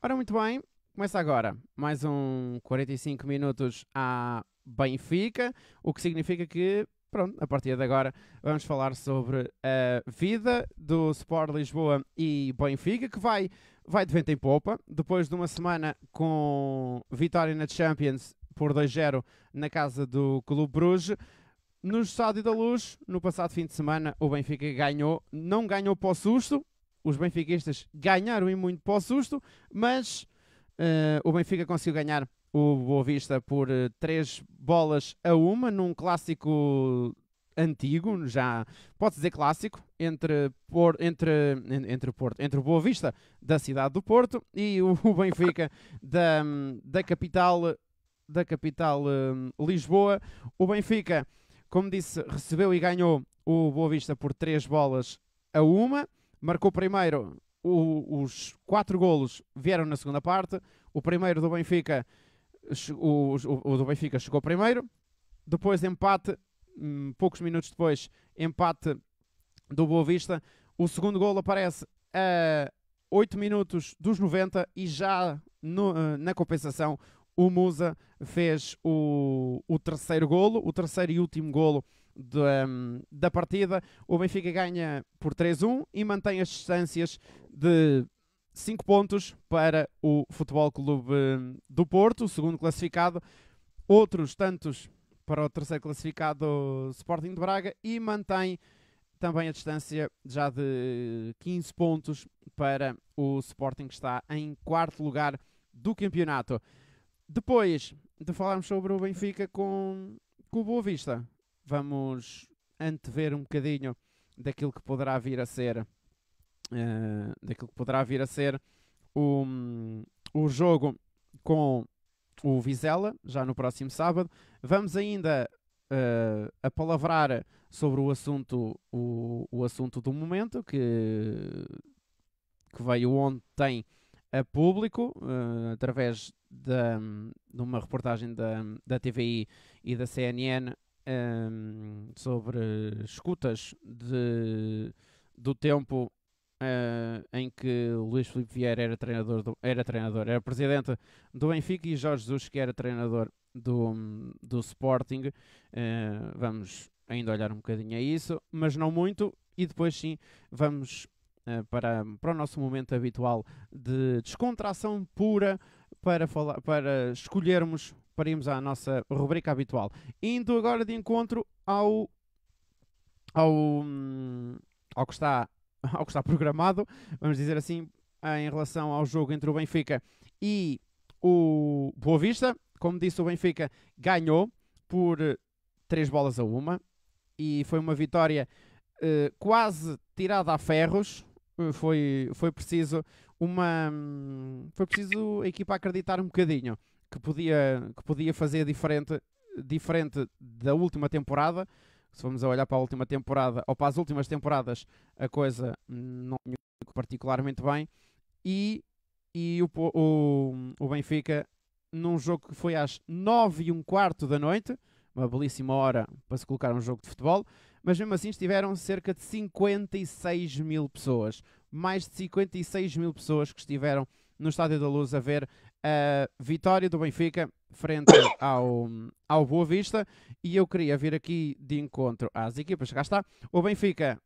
Ora, muito bem, começa agora mais um 45 minutos à Benfica, o que significa que, pronto, a partir de agora vamos falar sobre a vida do Sport Lisboa e Benfica, que vai de vento em popa, depois de uma semana com vitória na Champions por 2-0 na casa do Clube Bruges. No Estádio da Luz, no passado fim de semana, o Benfica ganhou, não ganhou para o susto, os benfiquistas ganharam e muito para o susto, mas o Benfica conseguiu ganhar o Boa Vista por 3-1 num clássico antigo, já pode dizer clássico, entre o Boa Vista da cidade do Porto e o Benfica da capital Lisboa. O Benfica, como disse, recebeu e ganhou o Boa Vista por 3-1. Marcou primeiro, os 4 golos vieram na segunda parte. O primeiro do Benfica, o do Benfica chegou primeiro. Depois empate, poucos minutos depois, empate do Boa Vista. O segundo golo aparece a 8 minutos dos 90 e já na compensação o Musa fez o terceiro golo, o terceiro e último golo da partida. O Benfica ganha por 3-1 e mantém as distâncias de 5 pontos para o Futebol Clube do Porto, o segundo classificado, outros tantos para o terceiro classificado Sporting de Braga, e mantém também a distância já de 15 pontos para o Sporting, que está em quarto lugar do campeonato. Depois de falarmos sobre o Benfica com o Boa Vista, vamos antever um bocadinho daquilo que poderá vir a ser o jogo com o Vizela, já no próximo sábado. Vamos ainda apalavrar sobre o assunto do momento que veio ontem a público, através de uma reportagem da TVI e da CNN, sobre escutas do tempo em que Luís Filipe Vieira era presidente do Benfica, e Jorge Jesus, que era treinador do Sporting. Vamos ainda olhar um bocadinho a isso, mas não muito, e depois sim vamos para o nosso momento habitual de descontração pura, para escolhermos, para irmos à nossa rubrica habitual. Indo agora de encontro ao que está programado, vamos dizer assim, em relação ao jogo entre o Benfica e o Boa Vista. Como disse, o Benfica ganhou por 3-1 e foi uma vitória quase tirada a ferros. Foi preciso a equipa acreditar um bocadinho que podia fazer diferente da última temporada. Se vamos a olhar para a última temporada, ou para as últimas temporadas, a coisa não ia particularmente bem. E o Benfica, num jogo que foi às 9h15 da noite, uma belíssima hora para se colocar um jogo de futebol, mas mesmo assim estiveram cerca de 56 mil pessoas. Mais de 56 mil pessoas que estiveram no Estádio da Luz a ver a vitória do Benfica frente ao Boa Vista. E eu queria vir aqui de encontro às equipas. Cá está. O Benfica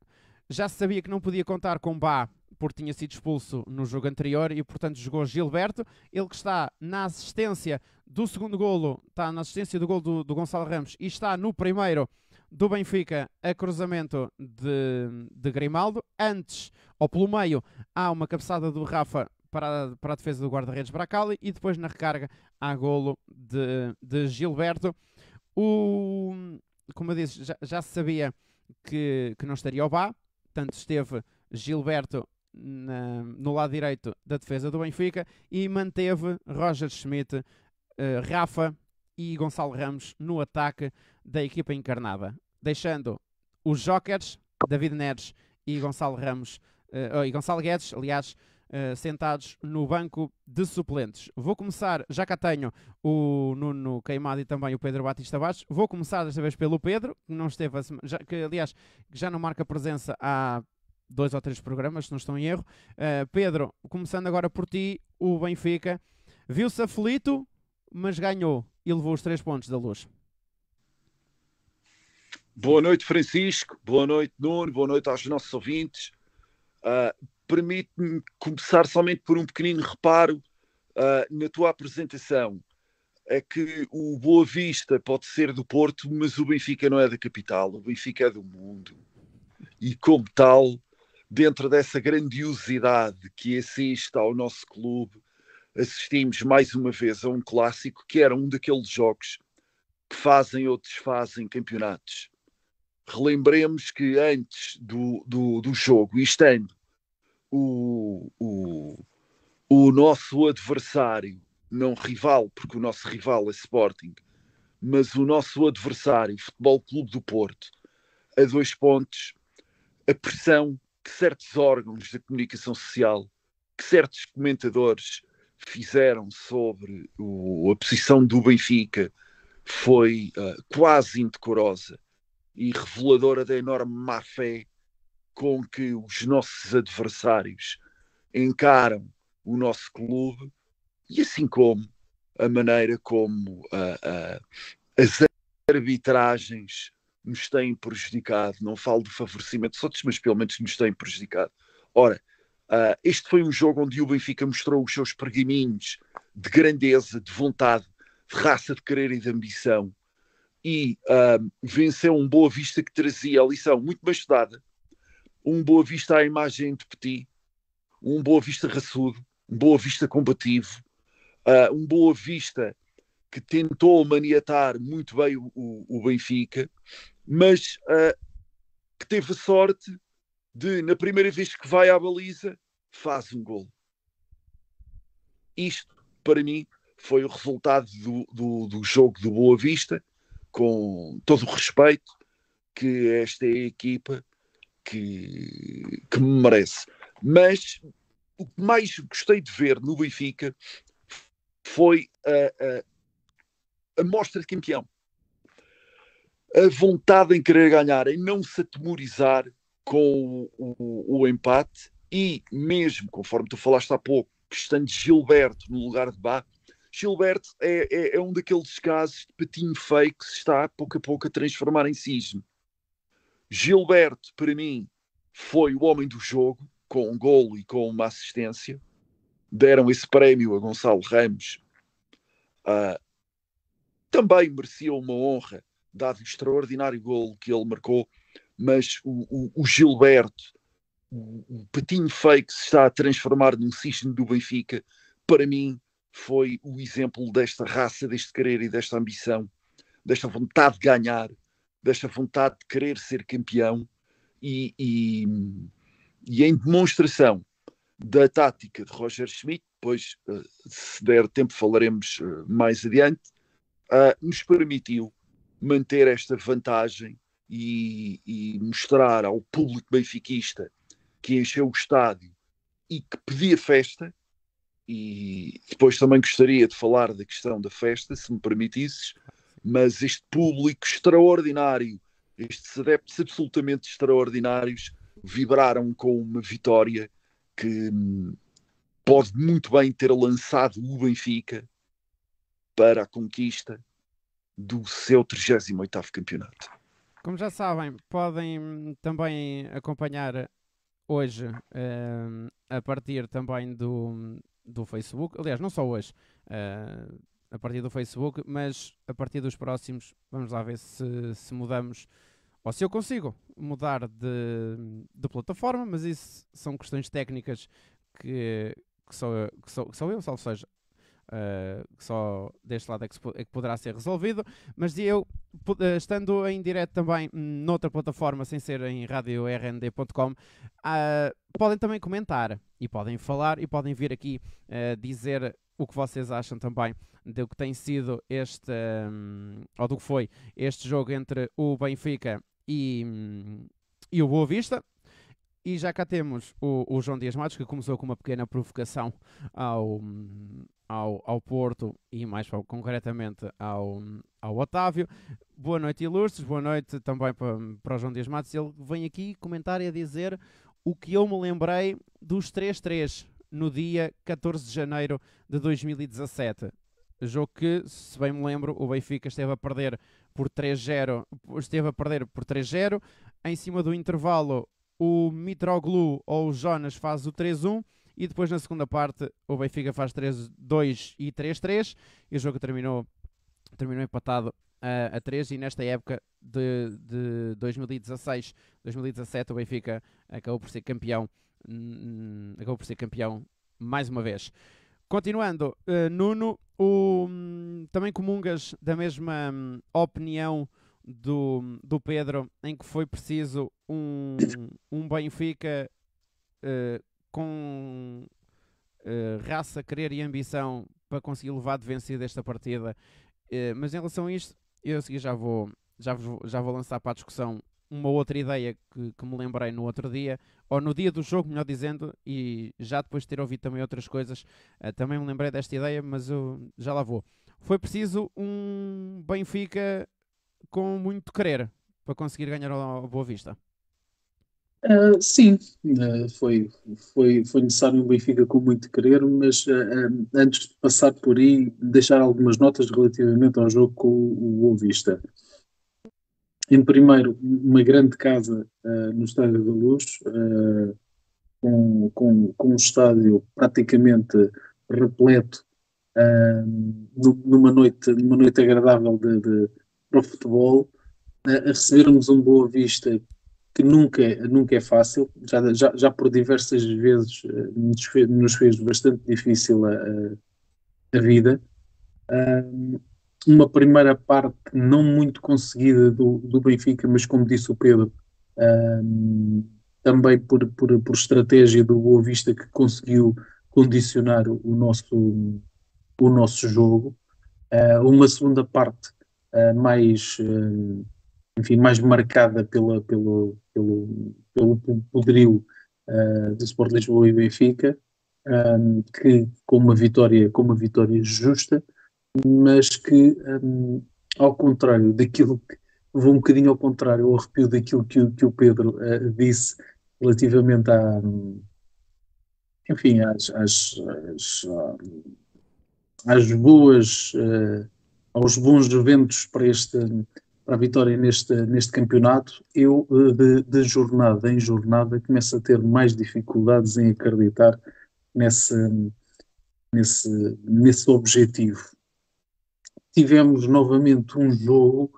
já se sabia que não podia contar com Bá, porque tinha sido expulso no jogo anterior, e portanto jogou Gilberto. Ele que está na assistência do segundo golo, está na assistência do golo do Gonçalo Ramos, e está no primeiro do Benfica, a cruzamento de Grimaldo. Antes, ou pelo meio, há uma cabeçada do Rafa para a defesa do guarda-redes Bracali, e depois na recarga há golo de Gilberto. Como eu disse, já se sabia que não estaria o Bá, tanto esteve Gilberto no lado direito da defesa do Benfica, e manteve Roger Schmidt, Rafa e Gonçalo Ramos no ataque da equipa encarnada, deixando os jokers, David Neres e Gonçalo Guedes, aliás, sentados no banco de suplentes. Vou começar, já cá tenho o Nuno Queimado e também o Pedro Batista Bastos. Vou começar desta vez pelo Pedro, que não esteve aliás, já não marca presença há 2 ou 3 programas, se não estou em erro. Pedro, começando agora por ti, o Benfica viu-se aflito, mas ganhou e levou os 3 pontos da Luz. Boa noite, Francisco. Boa noite, Nuno. Boa noite aos nossos ouvintes. Permite-me começar somente por um pequenino reparo na tua apresentação. É que o Boa Vista pode ser do Porto, mas o Benfica não é da capital. O Benfica é do mundo. E como tal, dentro dessa grandiosidade que assiste ao nosso clube, assistimos mais uma vez a um clássico que era um daqueles jogos que fazem ou desfazem campeonatos. Relembremos que antes do jogo, e estando o nosso adversário, não rival, porque o nosso rival é Sporting, mas o nosso adversário, Futebol Clube do Porto, a 2 pontos, a pressão que certos órgãos da comunicação social, que certos comentadores fizeram sobre a posição do Benfica foi quase indecorosa e reveladora da enorme má-fé com que os nossos adversários encaram o nosso clube, e assim como a maneira como as arbitragens nos têm prejudicado. Não falo do favorecimento dos outros, mas pelo menos nos têm prejudicado. Ora, este foi um jogo onde o Benfica mostrou os seus pergaminhos de grandeza, de vontade, de raça, de querer e de ambição, e venceu um Boa Vista que trazia a lição muito bem estudada, um Boa Vista à imagem de Petit, um Boa Vista raçudo, um Boa Vista combativo, um Boa Vista que tentou maniatar muito bem o Benfica, mas que teve a sorte de, na primeira vez que vai à baliza, faz um golo. Isto, para mim, foi o resultado do jogo do Boa Vista, com todo o respeito que esta é a equipa que me merece. Mas o que mais gostei de ver no Benfica foi a mostra de campeão. A vontade em querer ganhar, em não se atemorizar com o empate, e mesmo, conforme tu falaste há pouco, estando Gilberto no lugar de Bá, Gilberto é um daqueles casos de patinho feio que se está pouco a pouco a transformar em cisne. Gilberto, para mim, foi o homem do jogo, com um golo e com uma assistência. Deram esse prémio a Gonçalo Ramos. Também merecia uma honra, dado o extraordinário golo que ele marcou, mas o Gilberto, o patinho feio que se está a transformar num cisne do Benfica, para mim foi o exemplo desta raça, deste querer e desta ambição, desta vontade de ganhar, desta vontade de querer ser campeão, e em demonstração da tática de Roger Schmidt, depois, se der tempo, falaremos mais adiante, nos permitiu manter esta vantagem e mostrar ao público benfiquista que encheu o estádio e que pedia festa. E depois também gostaria de falar da questão da festa, se me permitisses, mas este público extraordinário, estes adeptos absolutamente extraordinários, vibraram com uma vitória que pode muito bem ter lançado o Benfica para a conquista do seu 38º campeonato. Como já sabem, podem também acompanhar hoje, a partir também do Facebook, aliás, não só hoje, a partir do Facebook, mas a partir dos próximos, vamos lá ver se mudamos, ou se eu consigo mudar de plataforma, mas isso são questões técnicas que sou eu, salvo seja, que só deste lado é que poderá ser resolvido, mas eu, estando em direto também noutra plataforma, sem ser em radiornd.com, podem também comentar, e podem falar, e podem vir aqui dizer o que vocês acham também do que tem sido ou do que foi este jogo entre o Benfica e o Boa Vista. E já cá temos o João Dias Matos, que começou com uma pequena provocação ao Porto e mais concretamente ao Otávio. Boa noite, ilustres. Boa noite também para o João Dias Matos. Ele vem aqui comentar e a dizer o que eu me lembrei dos 3-3 no dia 14 de janeiro de 2017. Jogo que, se bem me lembro, o Benfica esteve a perder por 3-0, em cima do intervalo o Mitroglou ou o Jonas faz o 3-1 e depois na segunda parte o Benfica faz 3-2 e 3-3 e o jogo terminou empatado a 3 e nesta época de 2016-2017 o Benfica acabou por ser campeão mais uma vez. Continuando, Nuno, também comungas da mesma opinião do Pedro, em que foi preciso um Benfica com raça, querer e ambição para conseguir levar de vencida esta partida. Mas em relação a isto, eu a seguir já vou lançar para a discussão uma outra ideia que me lembrei no outro dia, ou no dia do jogo, melhor dizendo, e já depois de ter ouvido também outras coisas, também me lembrei desta ideia, mas eu já lá vou. Foi preciso um Benfica com muito querer para conseguir ganhar ao Boa Vista. Sim, foi necessário um Benfica com muito querer, mas antes de passar por aí, deixar algumas notas relativamente ao jogo com o Boa Vista. Em primeiro, uma grande casa no Estádio da Luz, com um estádio praticamente repleto, numa noite agradável para o futebol, a recebermos um Boa Vista que nunca é fácil, já por diversas vezes nos fez bastante difícil a vida. Uma primeira parte não muito conseguida do Benfica, mas como disse o Pedro, também por estratégia do Boa Vista, que conseguiu condicionar o nosso jogo. Uma segunda parte mais marcada pelo poderio do Sport Lisboa e Benfica, que com uma vitória justa, mas que, ao contrário daquilo que vou um bocadinho ao contrário, ao arrepio daquilo que o Pedro disse relativamente aos bons eventos para a vitória neste campeonato. Eu, de jornada em jornada, começo a ter mais dificuldades em acreditar nesse objetivo. Tivemos novamente um jogo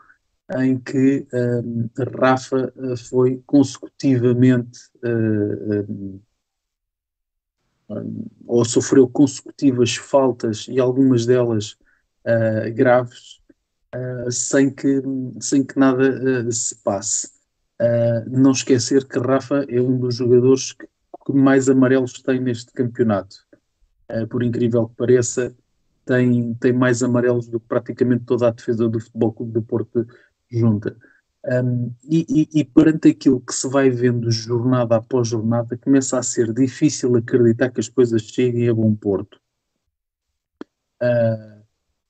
em que Rafa foi consecutivamente ou sofreu consecutivas faltas, e algumas delas graves, sem que nada se passe. Não esquecer que Rafa é um dos jogadores que mais amarelos tem neste campeonato. Por incrível que pareça, tem mais amarelos do que praticamente toda a defesa do Futebol Clube do Porto junta. E perante aquilo que se vai vendo jornada após jornada, começa a ser difícil acreditar que as coisas cheguem a bom porto.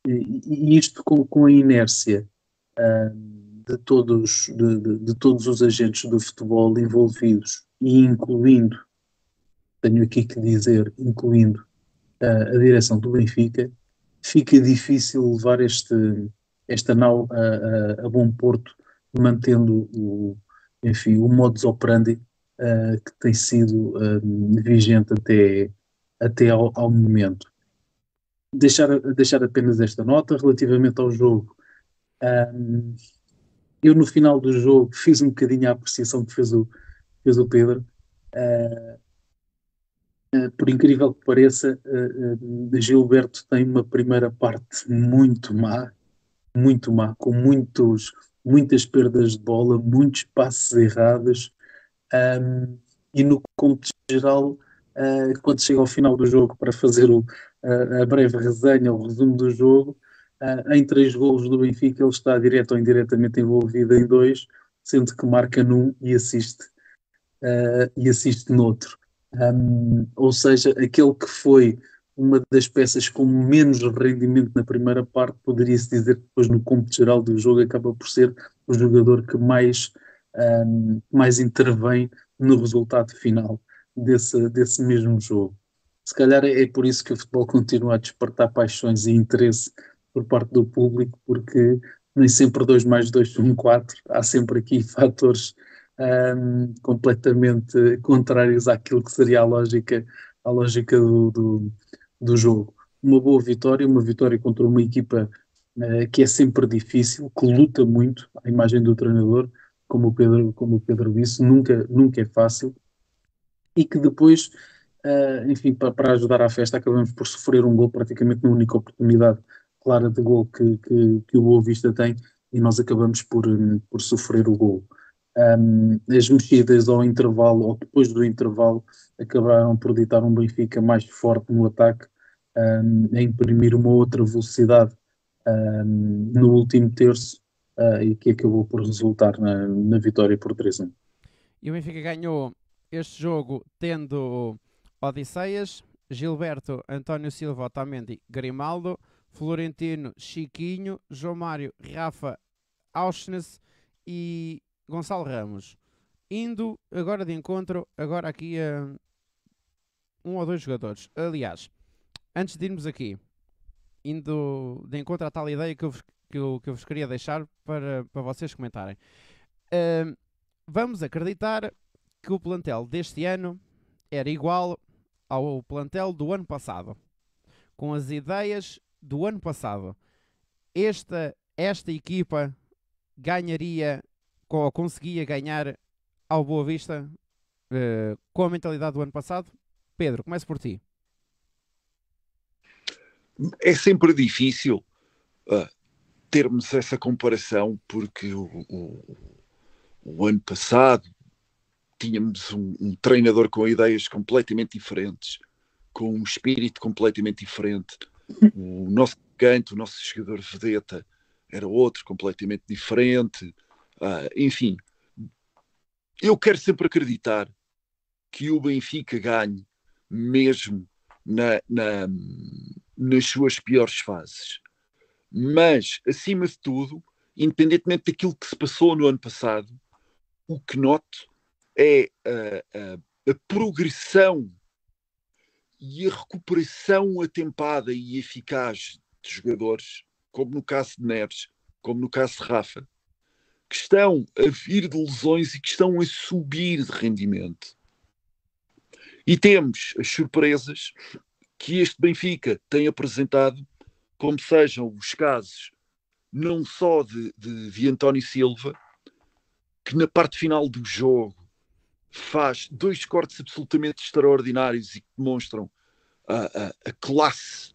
E isto com a inércia de todos os agentes do futebol envolvidos, e incluindo, tenho aqui que dizer, incluindo a direção do Benfica, fica difícil levar esta nau a bom porto, mantendo o modus operandi que tem sido vigente até ao momento. Deixar apenas esta nota relativamente ao jogo. Eu, no final do jogo, fiz um bocadinho a apreciação que fez o Pedro. Por incrível que pareça, Gilberto tem uma primeira parte muito má, com muitas perdas de bola, muitos passes errados, e no cômputo geral, quando chega ao final do jogo para fazer a breve resenha, o resumo do jogo, em 3 golos do Benfica ele está direto ou indiretamente envolvido em 2, sendo que marca num e assiste noutro. Ou seja, aquele que foi uma das peças com menos rendimento na primeira parte, poderia-se dizer que depois no cômputo geral do jogo acaba por ser o jogador que mais intervém no resultado final desse mesmo jogo. Se calhar é por isso que o futebol continua a despertar paixões e interesse por parte do público, porque nem sempre 2 mais 2 são 4. Há sempre aqui fatores completamente contrários àquilo que seria a lógica do jogo. Uma boa vitória, uma vitória contra uma equipa que é sempre difícil, que luta muito, a imagem do treinador, como o Pedro disse, nunca é fácil, e que depois, enfim, para ajudar à festa, acabamos por sofrer um gol praticamente na única oportunidade clara de gol que o Boa Vista tem, e nós acabamos por sofrer o gol. As mexidas ao intervalo, ou depois do intervalo, acabaram por ditar um Benfica mais forte no ataque, a imprimir uma outra velocidade no último terço, e que acabou por resultar na vitória por 3-1. E o Benfica ganhou este jogo tendo Odisseias, Gilberto, António Silva, Otamendi, Grimaldo, Florentino, Chiquinho, João Mário, Rafa, Auschnes e Gonçalo Ramos. Indo agora de encontro, agora aqui a um ou dois jogadores. Aliás, antes de irmos aqui, indo de encontro à tal ideia que eu vos queria deixar para vocês comentarem. Vamos acreditar que o plantel deste ano era igual ao plantel do ano passado, com as ideias do ano passado. Esta equipa ganharia, ou conseguia ganhar ao Boa Vista com a mentalidade do ano passado? Pedro, começo por ti. É sempre difícil termos essa comparação, porque o ano passado tínhamos um treinador com ideias completamente diferentes, com um espírito completamente diferente. O nosso canto, o nosso jogador vedeta era outro completamente diferente. Enfim, eu quero sempre acreditar que o Benfica ganhe mesmo nas suas piores fases. Mas, acima de tudo, independentemente daquilo que se passou no ano passado, o que noto é a progressão e a recuperação atempada e eficaz de jogadores, como no caso de Neres, como no caso de Rafa, que estão a vir de lesões e que estão a subir de rendimento. E temos as surpresas que este Benfica tem apresentado, como sejam os casos não só de António Silva, que na parte final do jogo faz 2 cortes absolutamente extraordinários e que demonstram a classe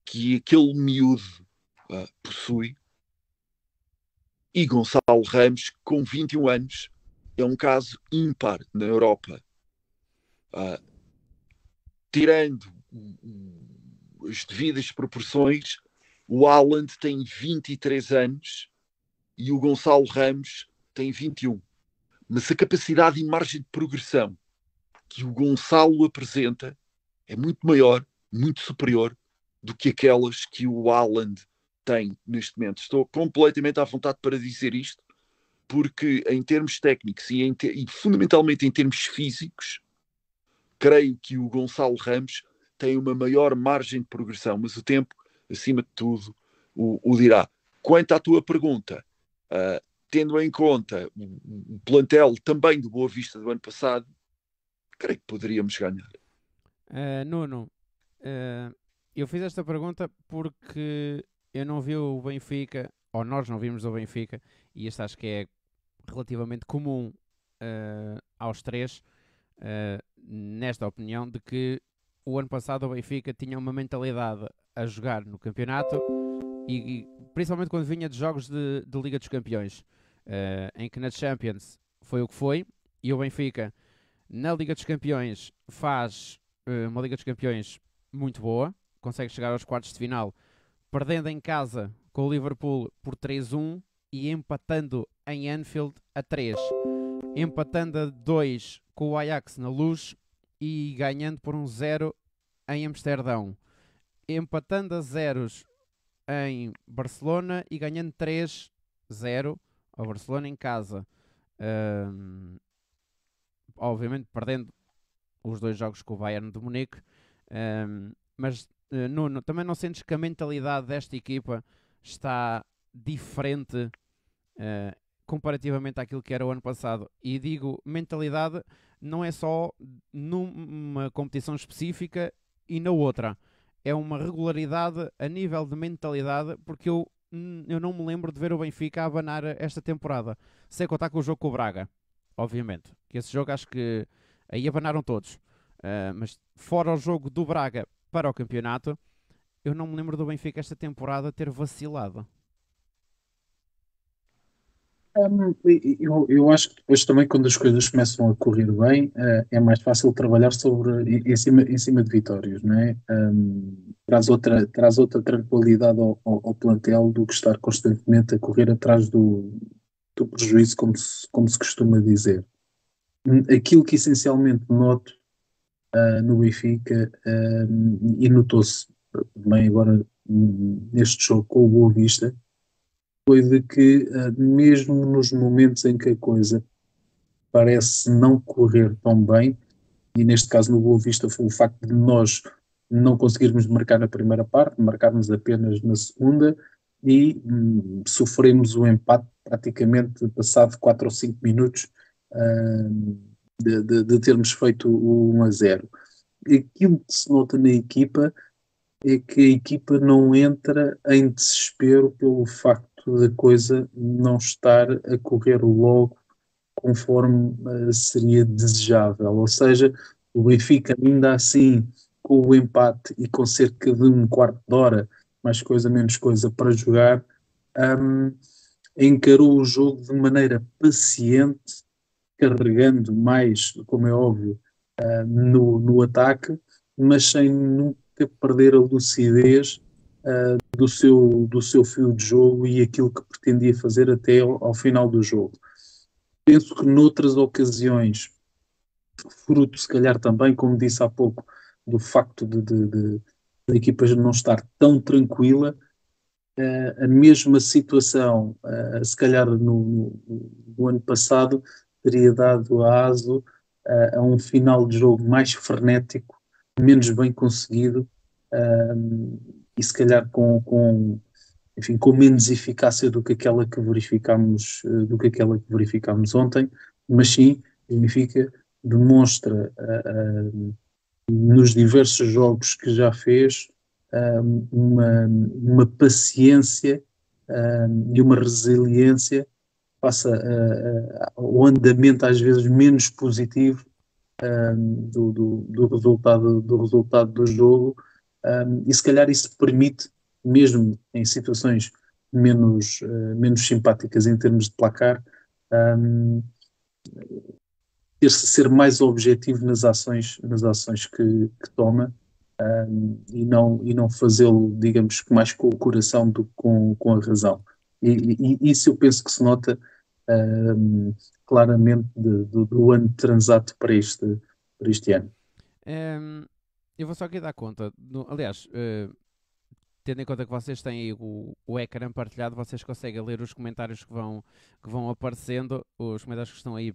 que aquele miúdo possui, e Gonçalo Ramos, com 21 anos, é um caso ímpar na Europa. Tirando as devidas proporções, o Haaland tem 23 anos e o Gonçalo Ramos tem 21. Mas a capacidade e margem de progressão que o Gonçalo apresenta é muito maior, muito superior do que aquelas que o Haaland tem neste momento. Estou completamente à vontade para dizer isto, porque em termos técnicos e fundamentalmente em termos físicos, creio que o Gonçalo Ramos tem uma maior margem de progressão, mas o tempo, acima de tudo, o dirá. Quanto à tua pergunta, tendo em conta o plantel também do Boa Vista do ano passado, creio que poderíamos ganhar. Nuno, eu fiz esta pergunta porque eu não vi o Benfica, ou nós não vimos o Benfica, e isto acho que é relativamente comum aos três, nesta opinião, de que o ano passado o Benfica tinha uma mentalidade a jogar no campeonato e principalmente quando vinha de jogos de Liga dos Campeões, em que na Champions foi o que foi, e o Benfica na Liga dos Campeões faz uma Liga dos Campeões muito boa, consegue chegar aos quartos de final, perdendo em casa com o Liverpool por 3-1 e empatando em Anfield a 3, empatando a 2 com o Ajax na Luz e ganhando por 1-0 em Amsterdão, empatando a 0 em Barcelona e ganhando 3-0 ao Barcelona em casa. obviamente perdendo os 2 jogos com o Bayern de Munique, mas Nuno, também não sentes que a mentalidade desta equipa está diferente comparativamente àquilo que era o ano passado? E digo, mentalidade não é só numa competição específica e na outra, é uma regularidade a nível de mentalidade, porque eu não me lembro de ver o Benfica a abanar esta temporada, sem contar com o jogo com o Braga, obviamente, que esse jogo acho que aí abanaram todos. Mas fora o jogo do Braga para o campeonato, eu não me lembro do Benfica esta temporada ter vacilado. Eu acho que depois também, quando as coisas começam a correr bem, é mais fácil trabalhar em cima de vitórias, não é? Traz outra tranquilidade ao plantel do que estar constantemente a correr atrás do prejuízo, como se costuma dizer. Aquilo que essencialmente noto no Benfica, e notou-se bem agora neste jogo com o Boa Vista, foi de que, mesmo nos momentos em que a coisa parece não correr tão bem, e neste caso no Boa Vista foi o facto de nós não conseguirmos marcar na primeira parte, marcarmos apenas na segunda, e sofremos o empate praticamente passado 4 ou 5 minutos de termos feito o 1-0. Aquilo que se nota na equipa é que a equipa não entra em desespero pelo facto da coisa não estar a correr logo conforme seria desejável. Ou seja, o Benfica, ainda assim, com o empate e com cerca de um quarto de hora, mais coisa, menos coisa, para jogar, um, encarou o jogo de maneira paciente, carregando mais, como é óbvio, no ataque, mas sem nunca perder a lucidez do seu fio de jogo e aquilo que pretendia fazer até ao final do jogo. Penso que noutras ocasiões, fruto se calhar também, como disse há pouco, do facto de a equipa não estar tão tranquila, a mesma situação, se calhar no ano passado, teria dado aso a um final de jogo mais frenético, menos bem conseguido, e se calhar enfim, com menos eficácia do que aquela que verificámos ontem, mas sim, o Benfica demonstra nos diversos jogos que já fez uma paciência e uma resiliência face ao andamento às vezes menos positivo do resultado do jogo, e se calhar isso permite, mesmo em situações menos simpáticas em termos de placar, ser mais objetivo nas ações que toma, e não fazê-lo, digamos, mais com o coração do que com a razão. E isso eu penso que se nota claramente do ano transato para este ano. Eu vou só aqui dar conta. Aliás, tendo em conta que vocês têm aí o ecrã partilhado, vocês conseguem ler os comentários que vão aparecendo, os comentários que estão aí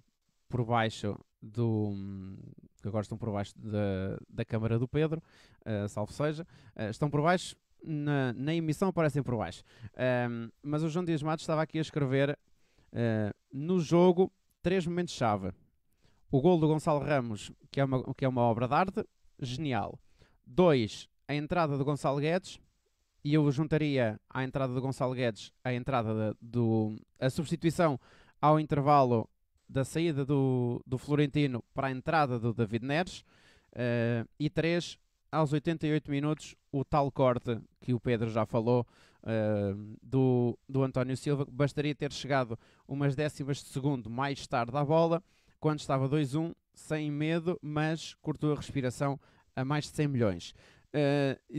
por baixo que agora estão por baixo da câmara do Pedro, salvo seja, estão por baixo, na emissão aparecem por baixo. Mas o João Dias Matos estava aqui a escrever no jogo 3 momentos-chave. O gol do Gonçalo Ramos, que é uma obra de arte, genial. 2, a entrada do Gonçalo Guedes, e eu juntaria à entrada do Gonçalo Guedes a substituição ao intervalo da saída do Florentino para a entrada do David Neres, e 3, aos 88 minutos, o tal corte que o Pedro já falou, do António Silva, que bastaria ter chegado umas décimas de segundo mais tarde à bola, quando estava 2-1, sem medo, mas cortou a respiração a mais de 100 milhões.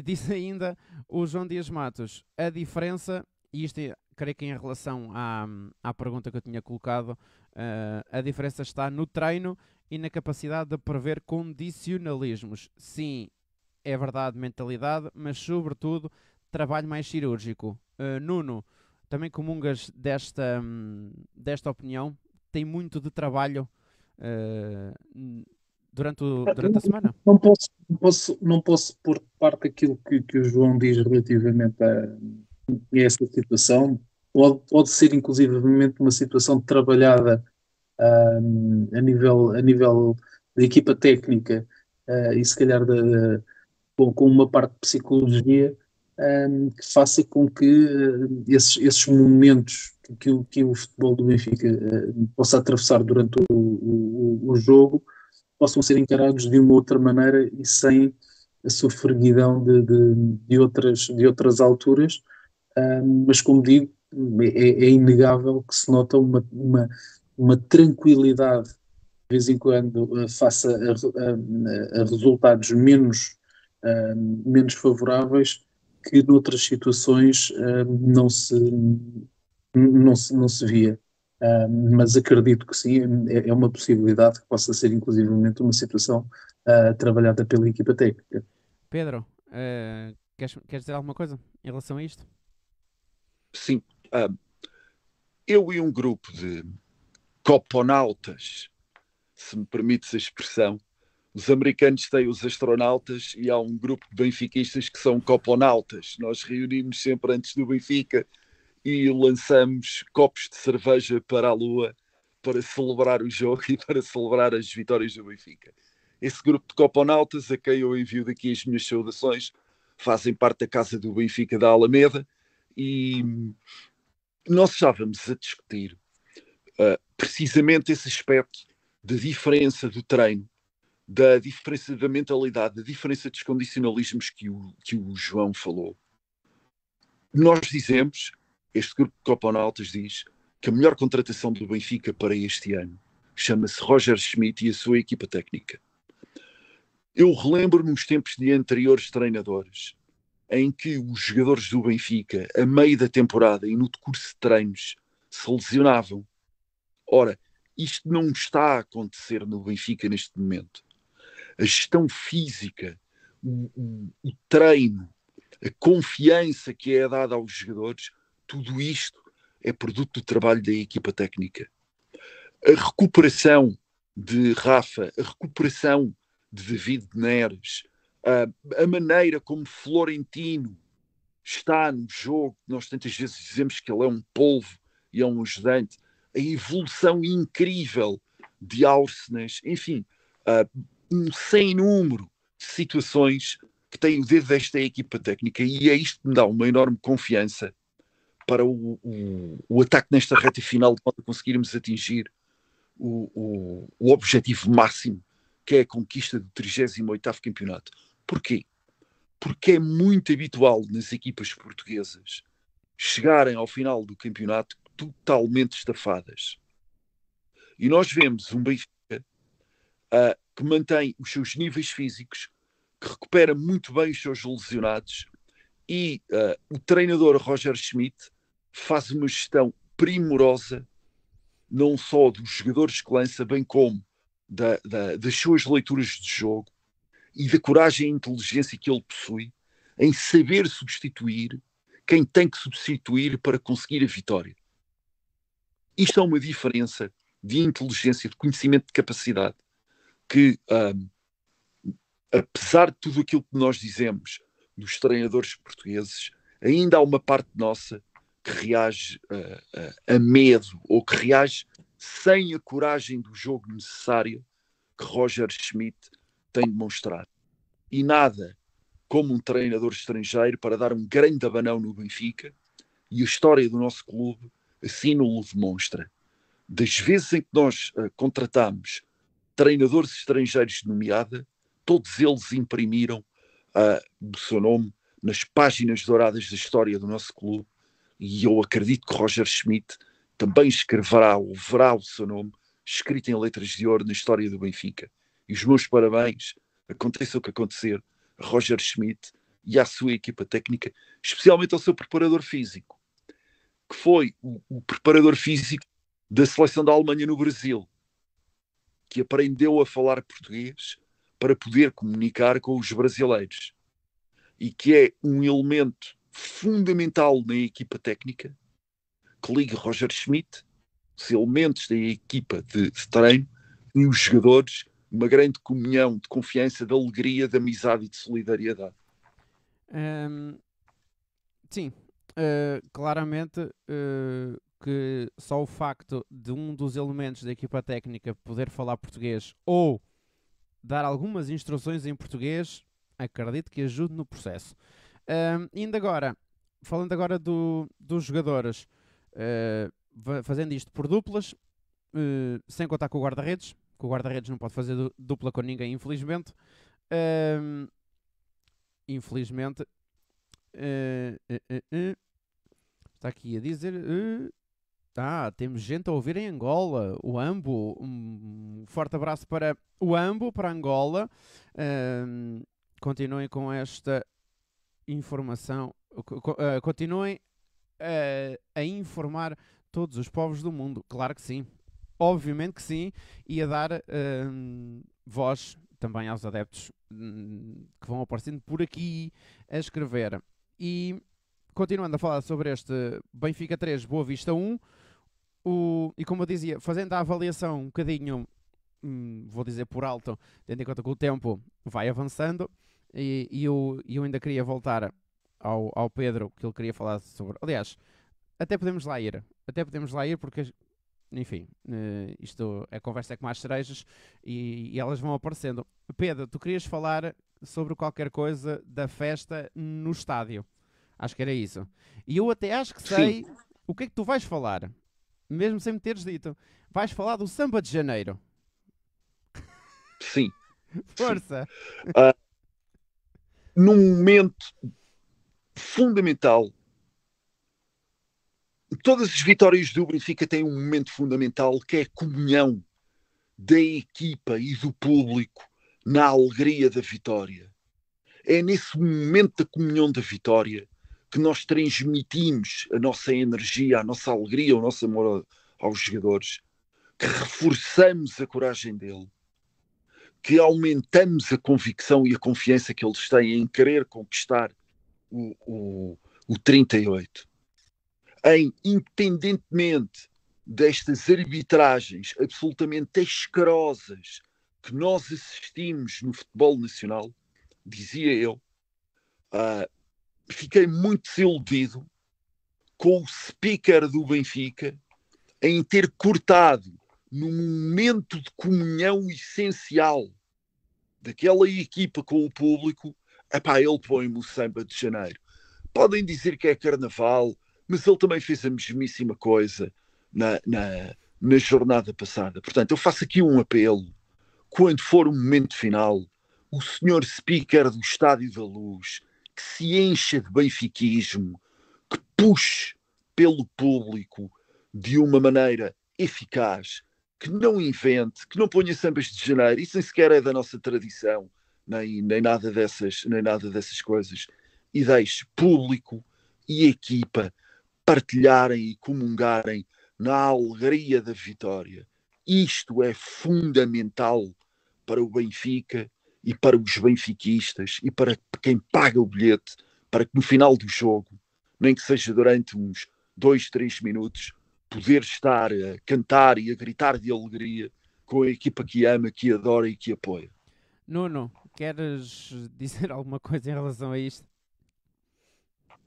Disse ainda o João Dias Matos, a diferença, e isto creio que em relação à pergunta que eu tinha colocado, a diferença está no treino e na capacidade de prever condicionalismos. Sim, é verdade, mentalidade, mas sobretudo trabalho mais cirúrgico. Nuno, também comungas desta opinião? Tem muito de trabalho durante a semana. Não posso pôr de parte aquilo que o João diz relativamente a essa situação. Pode ser inclusivamente uma situação trabalhada a nível da equipa técnica e se calhar com uma parte de psicologia que faça com que esses momentos que o futebol do Benfica possa atravessar durante o jogo possam ser encarados de uma outra maneira e sem a sofreguidão de outras alturas. Mas como digo, é inegável que se nota uma tranquilidade de vez em quando face a resultados menos favoráveis que noutras situações não se via. Mas acredito que sim, é uma possibilidade que possa ser inclusivamente uma situação trabalhada pela equipa técnica. Pedro, queres dizer alguma coisa em relação a isto? Sim. Eu e um grupo de coponautas, se me permites a expressão, os americanos têm os astronautas e há um grupo de benfiquistas que são coponautas. Nós reunimos sempre antes do Benfica e lançamos copos de cerveja para a Lua para celebrar o jogo e para celebrar as vitórias do Benfica. Esse grupo de coponautas, a quem eu envio daqui as minhas saudações, fazem parte da Casa do Benfica da Alameda e nós estávamos a discutir precisamente esse aspecto da diferença do treino, da diferença da mentalidade, da diferença dos condicionalismos que o João falou. Nós dizemos, este grupo de coponautas diz, que a melhor contratação do Benfica para este ano chama-se Roger Schmidt e a sua equipa técnica. Eu relembro-me os tempos de anteriores treinadores em que os jogadores do Benfica, a meio da temporada e no decurso de treinos, se lesionavam. Ora, isto não está a acontecer no Benfica neste momento. A gestão física, o treino, a confiança que é dada aos jogadores, tudo isto é produto do trabalho da equipa técnica. A recuperação de Rafa, a recuperação de David Neres, a maneira como Florentino está no jogo, nós tantas vezes dizemos que ele é um polvo e é um ajudante, a evolução incrível de Ársenas, enfim, um sem número de situações que têm o dedo desta equipa técnica e é isto que me dá uma enorme confiança para o ataque nesta reta final, de modo a conseguirmos atingir o objetivo máximo, que é a conquista do 38º campeonato. Porquê? Porque é muito habitual nas equipas portuguesas chegarem ao final do campeonato totalmente estafadas. E nós vemos um Benfica que mantém os seus níveis físicos, que recupera muito bem os seus lesionados e o treinador Roger Schmidt faz uma gestão primorosa não só dos jogadores que lança, bem como das suas leituras de jogo e da coragem e inteligência que ele possui em saber substituir quem tem que substituir para conseguir a vitória. Isto é uma diferença de inteligência, de conhecimento, de capacidade que, apesar de tudo aquilo que nós dizemos dos treinadores portugueses, ainda há uma parte nossa que reage a medo ou que reage sem a coragem do jogo necessária que Roger Schmidt tem demonstrado. E nada como um treinador estrangeiro para dar um grande abanão no Benfica, e a história do nosso clube assim nos demonstra. Das vezes em que nós contratamos treinadores estrangeiros de nomeada, todos eles imprimiram o seu nome nas páginas douradas da história do nosso clube, e eu acredito que Roger Schmidt também escreverá ou verá o seu nome escrito em letras de ouro na história do Benfica. E os meus parabéns, aconteça o que acontecer, a Roger Schmidt e à sua equipa técnica, especialmente ao seu preparador físico, que foi o preparador físico da seleção da Alemanha no Brasil, que aprendeu a falar português para poder comunicar com os brasileiros e que é um elemento fundamental na equipa técnica que liga Roger Schmidt, os elementos da equipa de treino, e os jogadores uma grande comunhão de confiança, de alegria, de amizade e de solidariedade. Sim, claramente que só o facto de um dos elementos da equipa técnica poder falar português ou dar algumas instruções em português, acredito que ajude no processo. Ainda agora, falando agora dos jogadores, fazendo isto por duplas, sem contar com o guarda-redes, que o guarda-redes não pode fazer dupla com ninguém, infelizmente. Infelizmente. Está aqui a dizer. Temos gente a ouvir em Angola. O Ambo. Um forte abraço para o Ambo, para Angola. Continuem com esta informação. Continuem a informar todos os povos do mundo. Claro que sim. Obviamente que sim. E a dar voz também aos adeptos que vão aparecendo por aqui a escrever. E continuando a falar sobre este Benfica 3, Boa Vista 1, e como eu dizia, fazendo a avaliação um bocadinho, vou dizer por alto, tendo em conta que o tempo vai avançando, e eu ainda queria voltar ao Pedro, que ele queria falar sobre... Aliás, até podemos lá ir porque... Enfim, a conversa é como as cerejas e elas vão aparecendo. Pedro, tu querias falar sobre qualquer coisa da festa no estádio. Acho que era isso. E eu até acho que sei o que é que tu vais falar. Mesmo sem me teres dito. Vais falar do Samba de Janeiro. Sim. Força! Num momento fundamental, todas as vitórias do Benfica têm um momento fundamental que é a comunhão da equipa e do público na alegria da vitória. É nesse momento da comunhão da vitória que nós transmitimos a nossa energia, a nossa alegria, o nosso amor aos jogadores, que reforçamos a coragem dele, que aumentamos a convicção e a confiança que eles têm em querer conquistar o 38. Independentemente destas arbitragens absolutamente asquerosas que nós assistimos no futebol nacional, dizia eu, fiquei muito desiludido com o speaker do Benfica em ter cortado no momento de comunhão essencial daquela equipa com o público. Ele põe-me o Samba de Janeiro. Podem dizer que é carnaval, mas ele também fez a mesmíssima coisa na jornada passada. Portanto, eu faço aqui um apelo. Quando for o momento final, o senhor speaker do Estádio da Luz, que se encha de benfiquismo, que puxe pelo público de uma maneira eficaz, que não invente, que não ponha sambas de janeiro, isso nem sequer é da nossa tradição, nem nada dessas coisas, e deixe público e equipa partilharem e comungarem na alegria da vitória. Isto é fundamental para o Benfica e para os benfiquistas e para quem paga o bilhete, para que no final do jogo, nem que seja durante uns 2, 3 minutos, poder estar a cantar e a gritar de alegria com a equipa que ama, que adora e que apoia. Nuno, queres dizer alguma coisa em relação a isto?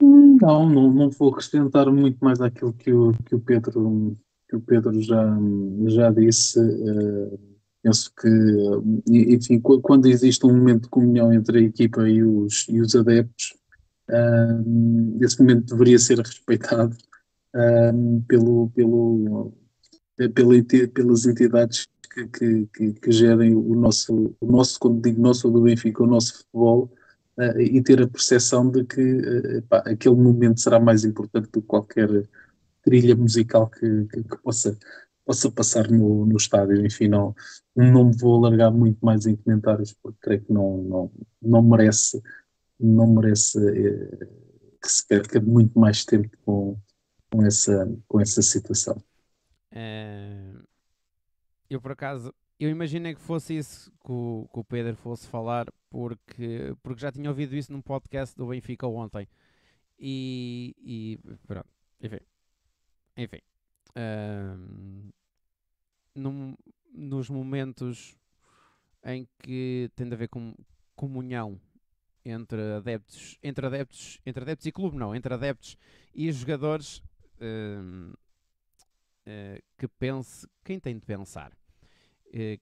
Não vou acrescentar muito mais àquilo que o Pedro já disse. Penso que, enfim, quando existe um momento de comunhão entre a equipa e os adeptos, esse momento deveria ser respeitado pelas entidades que gerem quando digo nosso, do Benfica, o nosso futebol, e ter a percepção de que aquele momento será mais importante do que qualquer trilha musical que possa passar no estádio. Enfim, não me vou alargar muito mais em comentários, porque creio que não merece que se perca muito mais tempo com essa situação. Eu, por acaso, eu imaginei que fosse isso que o Pedro fosse falar, porque já tinha ouvido isso num podcast do Benfica ontem. E pronto, enfim. Não, nos momentos em que tem de haver comunhão entre adeptos e clube, não, entre adeptos e jogadores, que pense quem tem de pensar,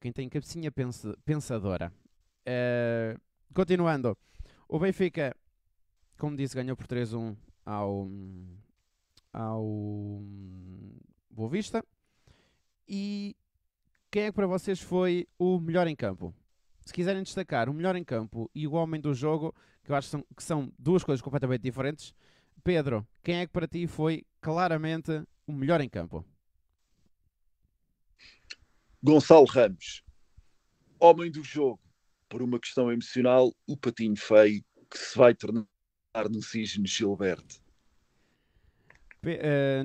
quem tem cabecinha pensadora. Continuando, o Benfica, como disse, ganhou por 3-1 ao Boa Vista. E quem é que para vocês foi o melhor em campo? Se quiserem destacar o melhor em campo e o homem do jogo, que eu acho que são duas coisas completamente diferentes. Pedro, quem é que para ti foi claramente o melhor em campo? Gonçalo Ramos, homem do jogo, por uma questão emocional, o patinho feio que se vai tornar no Cisne Gilberto.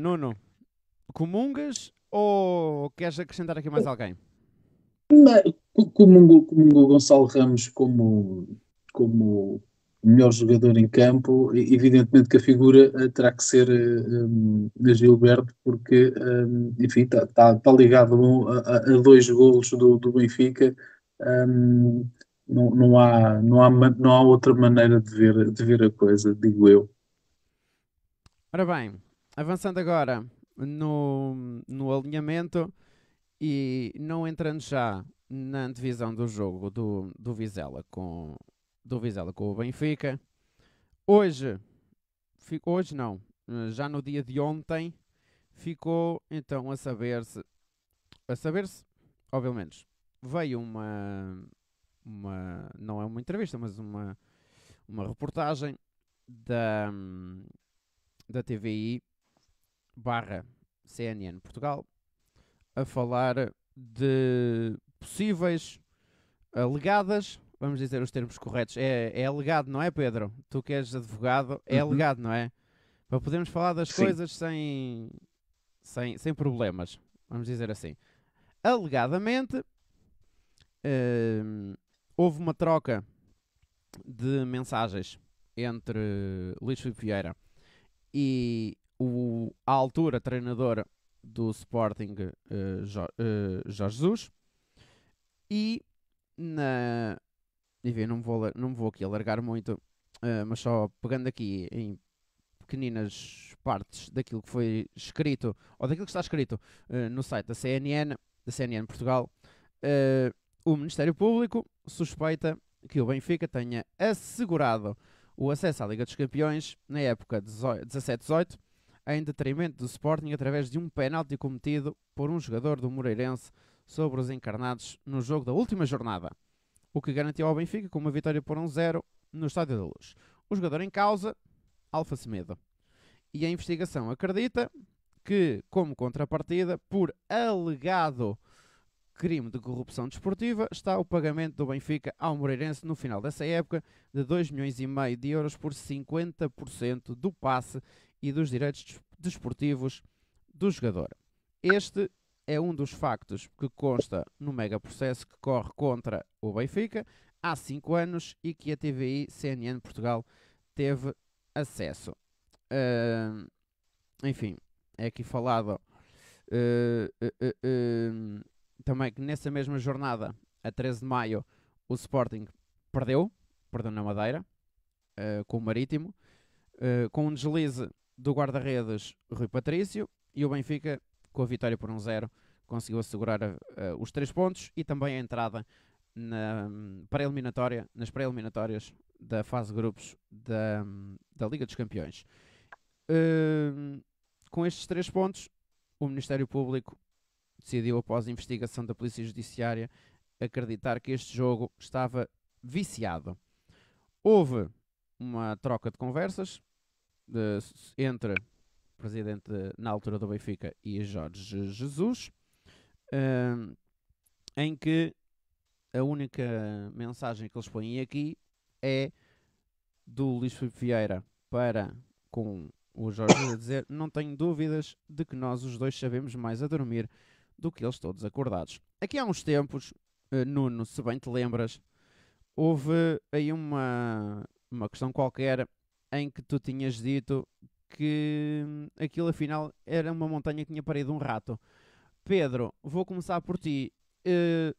Nuno, comungas ou queres acrescentar aqui mais alguém? Como o Gonçalo Ramos como melhor jogador em campo, evidentemente que a figura terá que ser a Gilberto, porque enfim, tá ligado a 2 golos do Benfica. Não há outra maneira de ver a coisa, digo eu. Ora bem, avançando agora no alinhamento e não entrando já na antevisão do jogo do Vizela com o Benfica. Hoje não, já no dia de ontem, ficou então a saber-se, obviamente, veio não é uma entrevista, mas uma reportagem da TVI barra CNN Portugal a falar de possíveis alegadas, vamos dizer os termos corretos, é alegado, não é, Pedro? Tu que és advogado, é alegado, não é? Para podermos falar das Sim. coisas sem problemas, vamos dizer assim. Alegadamente, houve uma troca de mensagens entre Luís Filipe Vieira e o, à altura, treinador do Sporting, Jorge Jesus. E enfim, não me vou aqui alargar muito, mas só pegando aqui em pequeninas partes daquilo que foi escrito, ou daquilo que está escrito no site da CNN Portugal. O Ministério Público suspeita que o Benfica tenha assegurado o acesso à Liga dos Campeões na época 17-18, em detrimento do Sporting, através de um penalti cometido por um jogador do Moreirense sobre os encarnados no jogo da última jornada, o que garantiu ao Benfica com uma vitória por 1-0 no Estádio da Luz. O jogador em causa, Alfa Semedo. E a investigação acredita que, como contrapartida, por alegado crime de corrupção desportiva, está o pagamento do Benfica ao Moreirense no final dessa época de 2,5 milhões de euros por 50% do passe e dos direitos desportivos do jogador. Este é um dos factos que consta no mega processo que corre contra o Benfica há 5 anos e que a TVI CNN Portugal teve acesso. Enfim, é aqui falado também que nessa mesma jornada, a 13 de maio, o Sporting perdeu na Madeira, com o Marítimo, com um deslize do guarda-redes Rui Patrício, e o Benfica, com a vitória por 1-0, conseguiu assegurar os 3 pontos e também a entrada nas pré-eliminatórias da fase de grupos da Liga dos Campeões. Com estes 3 pontos, o Ministério Público decidiu, após a investigação da Polícia Judiciária, acreditar que este jogo estava viciado. Houve uma troca de conversas entre o presidente na altura do Benfica e Jorge Jesus, em que a única mensagem que eles põem aqui é do Luís Filipe Vieira para com o Jorge a dizer: não tenho dúvidas de que nós os dois sabemos mais a dormir do que eles todos acordados. Aqui há uns tempos, Nuno, se bem te lembras, houve aí uma questão qualquer em que tu tinhas dito que aquilo afinal era uma montanha que tinha parido um rato. Pedro, vou começar por ti.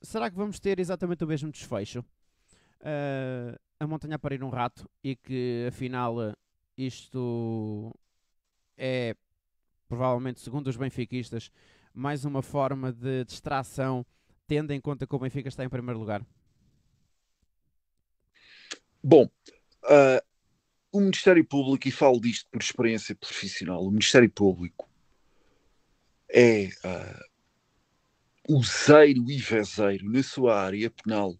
será que vamos ter exatamente o mesmo desfecho? A montanha a parir um rato e que afinal isto é provavelmente, segundo os benfiquistas, mais uma forma de distração, tendo em conta que o Benfica está em primeiro lugar? Bom, uh, o Ministério Público, e falo disto por experiência profissional, o Ministério Público é useiro e vezeiro na sua área penal.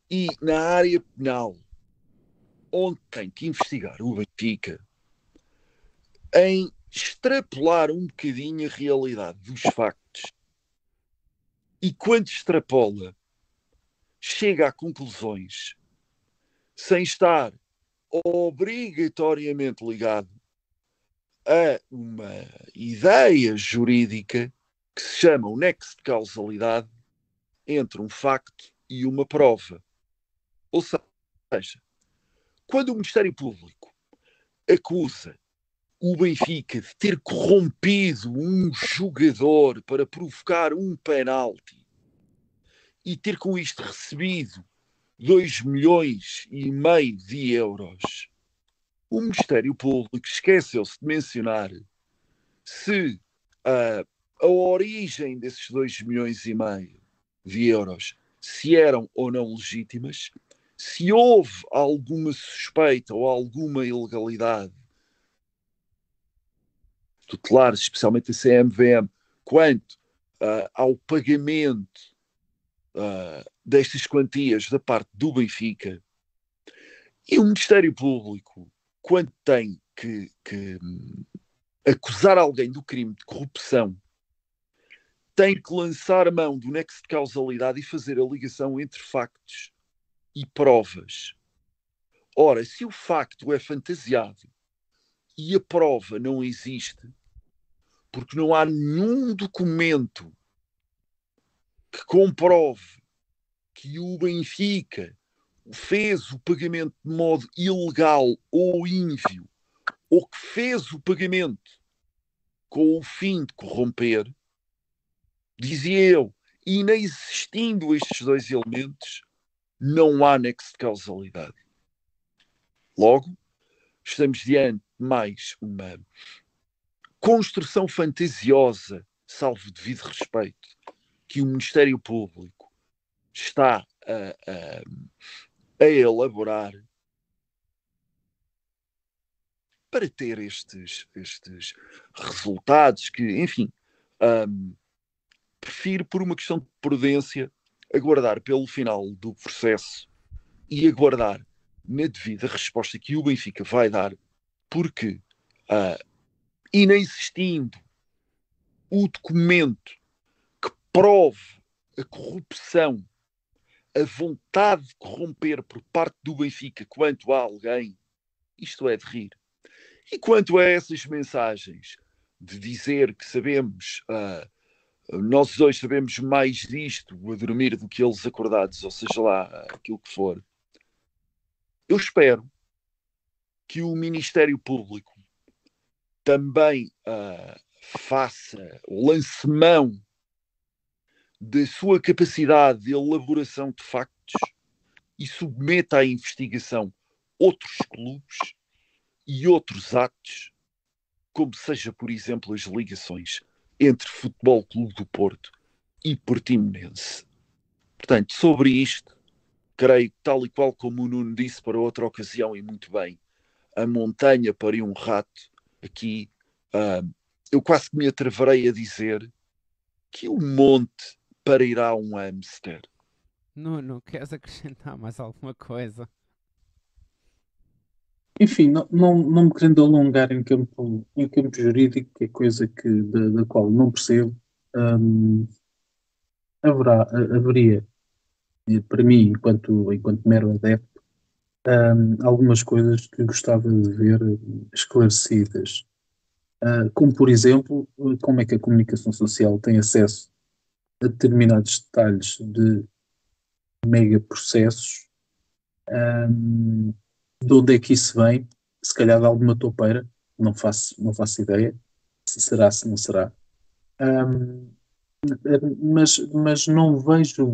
E na área penal, onde tem que investigar o Benfica, em extrapolar um bocadinho a realidade dos factos. E quando extrapola, chega a conclusões sem estar obrigatoriamente ligado a uma ideia jurídica que se chama o nexo de causalidade entre um facto e uma prova. Ou seja, quando o Ministério Público acusa o Benfica de ter corrompido um jogador para provocar um penalti e ter com isto recebido 2,5 milhões de euros, o Ministério Público esqueceu-se de mencionar se a origem desses 2,5 milhões de euros, se eram ou não legítimas, se houve alguma suspeita ou alguma ilegalidade tutelares, especialmente a CMVM, quanto ao pagamento destas quantias da parte do Benfica. E o Ministério Público, quando tem que acusar alguém do crime de corrupção, tem que lançar a mão do nexo de causalidade e fazer a ligação entre factos e provas. Ora, se o facto é fantasiado e a prova não existe, porque não há nenhum documento que comprove que o Benfica fez o pagamento de modo ilegal ou ínvio, ou que fez o pagamento com o fim de corromper, dizia eu, inexistindo estes dois elementos, não há nexo de causalidade. Logo, estamos diante de mais uma construção fantasiosa, salvo devido respeito, que o Ministério Público está a elaborar para ter estes resultados que, enfim, prefiro, por uma questão de prudência, aguardar pelo final do processo e aguardar na devida resposta que o Benfica vai dar, porque inexistindo o documento que prove a corrupção, a vontade de corromper por parte do Benfica quanto a alguém, isto é de rir. E quanto a essas mensagens de dizer que sabemos, nós dois sabemos mais disto a dormir do que eles acordados, ou seja lá, aquilo que for, eu espero que o Ministério Público também faça, lance mão da sua capacidade de elaboração de factos e submeta à investigação outros clubes e outros atos, como seja, por exemplo, as ligações entre Futebol Clube do Porto e Portimonense. Portanto, sobre isto, creio que, tal e qual como o Nuno disse para outra ocasião, e muito bem, a montanha pariu um rato. Aqui, eu quase que me atreverei a dizer que o monte parirá um hamster. Nuno, queres acrescentar mais alguma coisa? Enfim, não me querendo alongar em campo jurídico, que é coisa da qual não percebo, hum, haveria, para mim, enquanto mero adepto, algumas coisas que gostava de ver esclarecidas. Como, por exemplo, como é que a comunicação social tem acesso a determinados detalhes de megaprocessos, de onde é que isso vem, se calhar de alguma toupeira, não faço ideia, se será, se não será. mas não vejo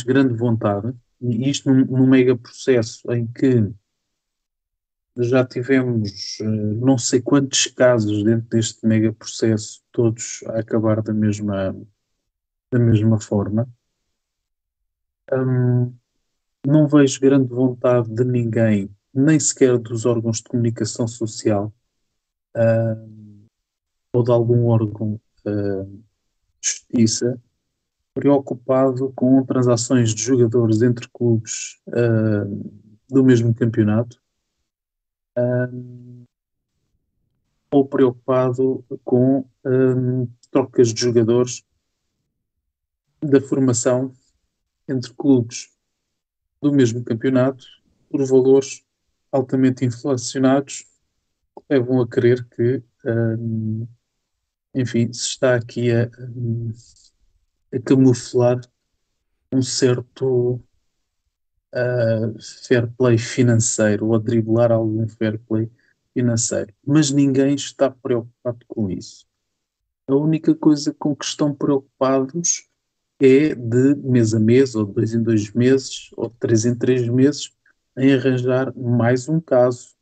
grande vontade, e isto num mega processo em que já tivemos não sei quantos casos dentro deste mega processo, todos a acabar da mesma forma. Hum, não vejo grande vontade de ninguém, nem sequer dos órgãos de comunicação social, ou de algum órgão de justiça, preocupado com transações de jogadores entre clubes do mesmo campeonato, ou preocupado com trocas de jogadores da formação entre clubes do mesmo campeonato por valores altamente inflacionados que levam a crer que, enfim, se está aqui a camuflar um certo fair play financeiro ou a driblar algum fair play financeiro. Mas ninguém está preocupado com isso. A única coisa com que estão preocupados é de mês a mês, ou de 2 em 2 meses, ou de 3 em 3 meses, em arranjar mais um caso,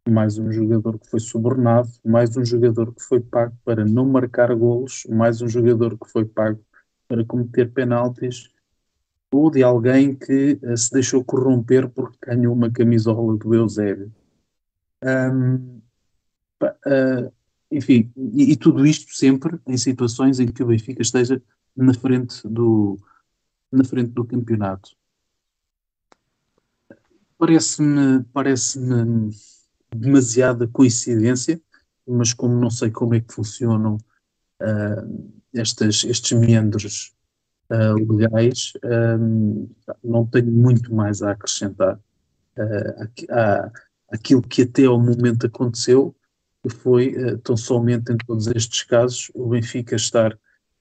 mais um jogador que foi subornado, mais um jogador que foi pago para não marcar golos, mais um jogador que foi pago para cometer penaltis, ou de alguém que se deixou corromper porque ganhou uma camisola do Eusébio. Ahm, ah, enfim, e tudo isto sempre em situações em que o Benfica esteja na frente na frente do campeonato. Parece-me demasiada coincidência, mas como não sei como é que funcionam estes meandros legais, não tenho muito mais a acrescentar àquilo que até ao momento aconteceu, que foi tão somente em todos estes casos o Benfica estar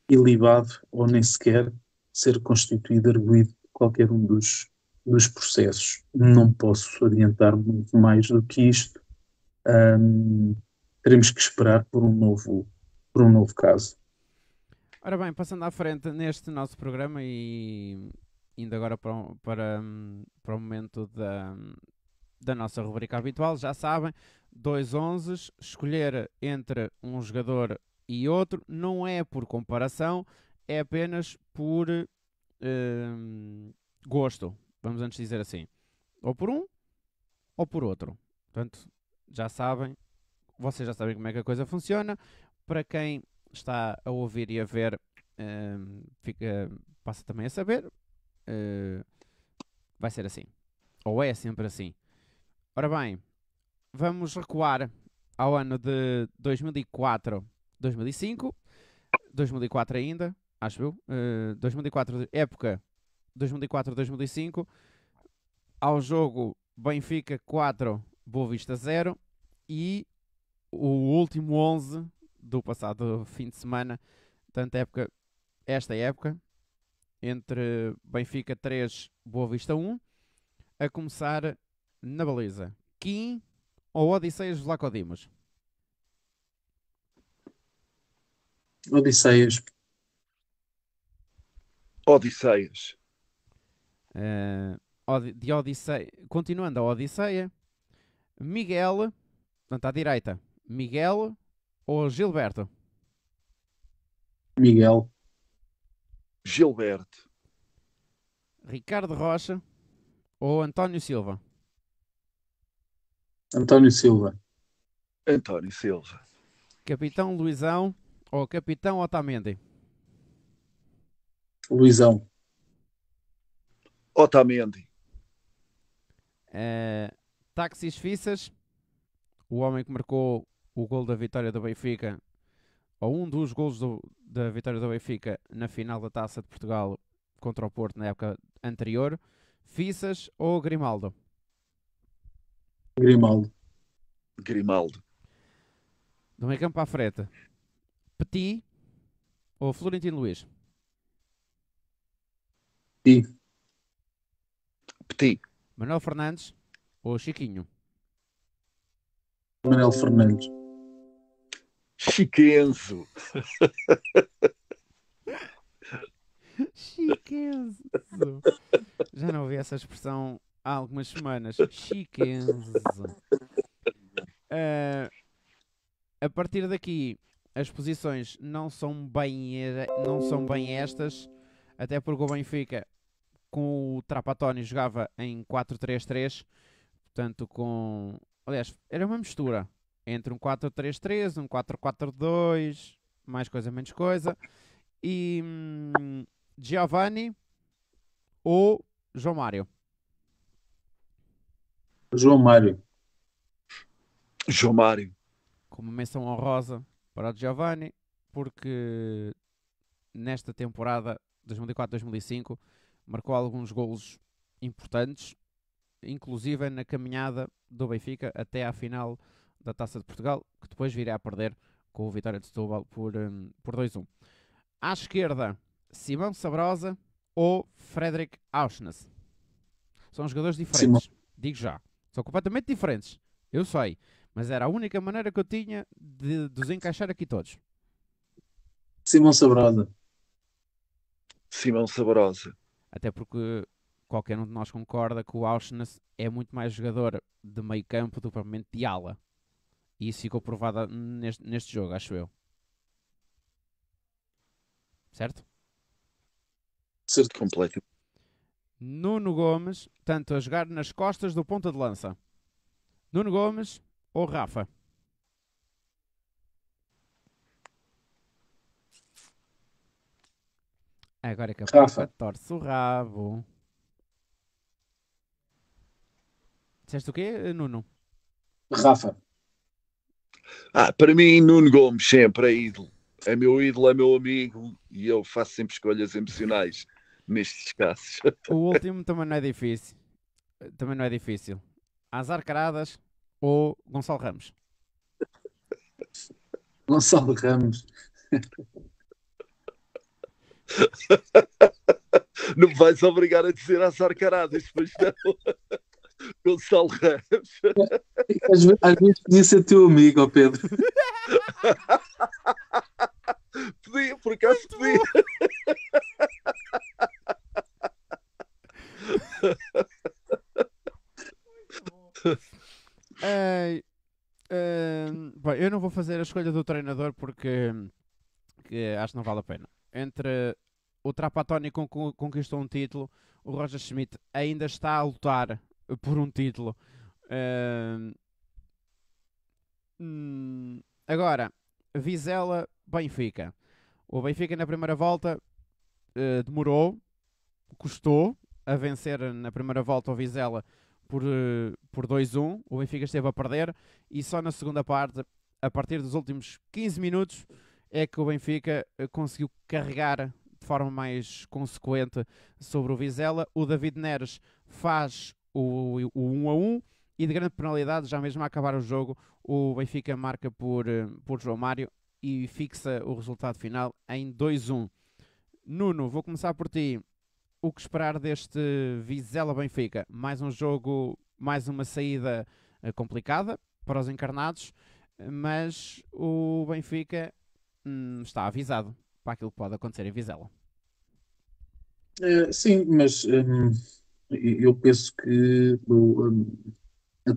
ilibado ou nem sequer ser constituído arguido de qualquer um dos processos. Não posso adiantar muito mais do que isto. Teremos que esperar por um novo caso. Ora bem, passando à frente neste nosso programa e indo agora para o momento da nossa rubrica habitual, já sabem, 2 11, escolher entre um jogador e outro não é por comparação, é apenas por gosto, vamos antes dizer assim, ou por um ou por outro. Portanto, já sabem, vocês já sabem como é que a coisa funciona. Para quem está a ouvir e a ver, passa também a saber, vai ser assim, ou é sempre assim. Ora bem, vamos recuar ao ano de 2004, 2005, 2004 ainda, acho eu, 2004, época 2004-2005, ao jogo Benfica 4, Boa Vista 0 e o último 11 do passado fim de semana, tanto esta época, entre Benfica 3, Boa Vista 1, a começar na baliza. Kim ou Odisseias Vlaco Dimos? Odisseias. Odisseias. De Odisseia, continuando a Odisseia, Miguel, portanto à direita, Miguel ou Gilberto? Miguel. Gilberto. Ricardo Rocha ou António Silva? António Silva. António Silva. Capitão Luizão ou Capitão Otamendi? Luizão. Otamendi. Taxis Fissas, o homem que marcou o gol da vitória do Benfica, ou um dos gols da vitória do Benfica na final da Taça de Portugal contra o Porto na época anterior. Fissas ou Grimaldo? Grimaldo. Grimaldo. Do meio campo à frente, Petit ou Florentino Luís? Petit. Petit. Manuel Fernandes ou Chiquinho? Manuel Fernandes. Chiquenzo. Chiquenzo. Já não ouvi essa expressão há algumas semanas. Chiquenzo. A partir daqui, as posições não são bem estas, até porque o Benfica, com o Trapattoni, jogava em 4-3-3, portanto, aliás, era uma mistura entre um 4-3-3, um 4-4-2, mais coisa, menos coisa, e Giovanni ou João Mário. João Mário. João Mário. Como menção honrosa para o Giovanni, porque nesta temporada 2004-2005 marcou alguns golos importantes, inclusive na caminhada do Benfica até à final da Taça de Portugal, que depois virá a perder com o Vitória de Setúbal por 2-1. À esquerda, Simão Sabrosa ou Frederic Auschwitz. São jogadores diferentes, digo já. São completamente diferentes, eu sei. Mas era a única maneira que eu tinha de os encaixar aqui todos. Simão Sabrosa. Simão Sabrosa. Até porque qualquer um de nós concorda que o Auschwitz é muito mais jogador de meio campo do que propriamente de ala. E isso ficou provado neste jogo, acho eu. Certo? Certo, completo. Nuno Gomes, tanto a jogar nas costas do ponta de lança. Nuno Gomes ou Rafa? Agora é que a Rafa torce o rabo. Disseste o quê, Nuno? Rafa. Para mim, Nuno Gomes sempre é ídolo. É meu ídolo, é meu amigo e eu faço sempre escolhas emocionais nestes casos. O último também não é difícil. Azar Caradas ou Gonçalo Ramos? Gonçalo Ramos. Não me vais obrigar a dizer Azar Caradas, depois não. Gonçalo Ramos. Às vezes podia ser teu amigo, ó Pedro. Podia, por acaso podia. Bem, eu não vou fazer a escolha do treinador porque acho que não vale a pena. Entre o Trapattoni conquistou um título, o Roger Schmidt ainda está a lutar por um título. Agora, Vizela, Benfica. O Benfica na primeira volta demorou, custou a vencer na primeira volta o Vizela por 2-1. O Benfica esteve a perder e só na segunda parte, a partir dos últimos 15 minutos, é que o Benfica conseguiu carregar de forma mais consequente sobre o Vizela. O David Neres faz o 1-1 e de grande penalidade, já mesmo a acabar o jogo, o Benfica marca por João Mário e fixa o resultado final em 2-1. Nuno, vou começar por ti. O que esperar deste Vizela-Benfica? Mais um jogo, mais uma saída complicada para os encarnados, mas o Benfica está avisado para aquilo que pode acontecer em Vizela. Sim, mas eu penso que a